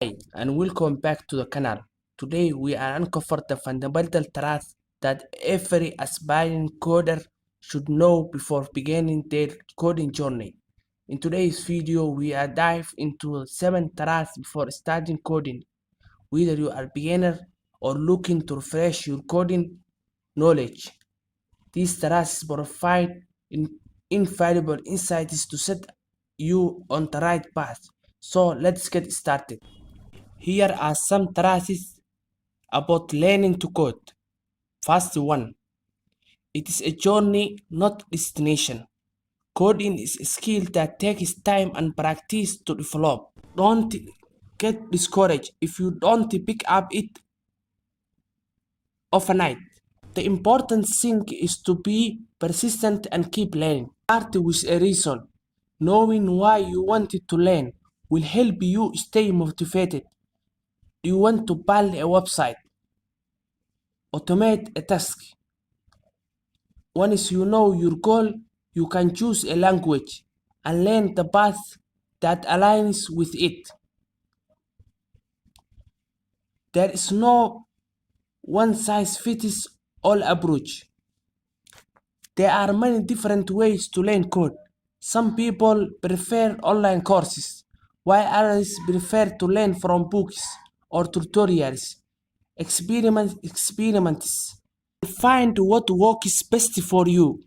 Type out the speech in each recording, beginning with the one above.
Hi, and welcome back to the channel. Today we are uncover the fundamental truths that every aspiring coder should know before beginning their coding journey. In today's video, we are dive into 7 truths before starting coding, whether you are a beginner or looking to refresh your coding knowledge. These truths provide invaluable insights to set you on the right path. So let's get started. Here are some truths about learning to code. First one, it is a journey, not destination. Coding is a skill that takes time and practice to develop. Don't get discouraged if you don't pick up it overnight. The important thing is to be persistent and keep learning. Start with a reason. Knowing why you wanted to learn will help you stay motivated. You want to build a website, automate a task. Once you know your goal, you can choose a language and learn the path that aligns with it. There is no one-size-fits-all approach. There are many different ways to learn code. Some people prefer online courses, while others prefer to learn from books or tutorials. Experiments. Find what works best for you.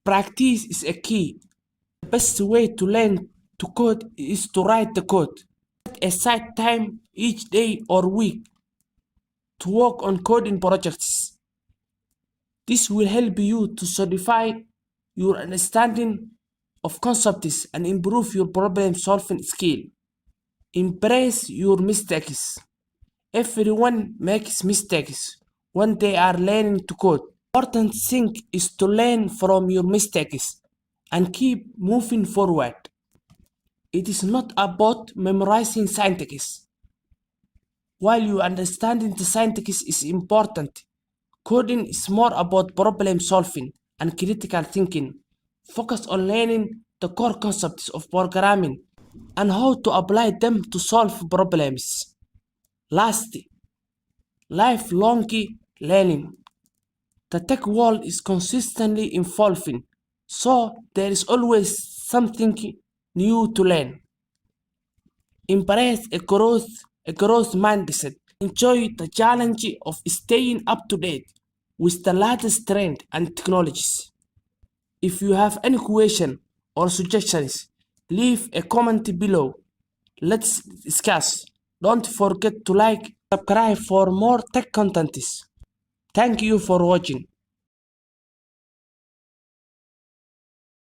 Practice is a key. The best way to learn to code is to write the code. Set aside time each day or week to work on coding projects. This will help you to solidify your understanding of concepts and improve your problem-solving skill. Embrace your mistakes. Everyone makes mistakes when they are learning to code. The important thing is to learn from your mistakes and keep moving forward. It is not about memorizing syntax. While you understanding the syntax is important, coding is more about problem solving and critical thinking. Focus on learning the core concepts of programming and how to apply them to solve problems. Lastly, lifelong learning. The tech world is consistently evolving, so there is always something new to learn. Embrace a growth mindset. Enjoy the challenge of staying up to date with the latest trend and technologies. If you have any question or suggestions, leave a comment below. Let's discuss. Don't forget to like, subscribe for more tech contents. Thank you for watching.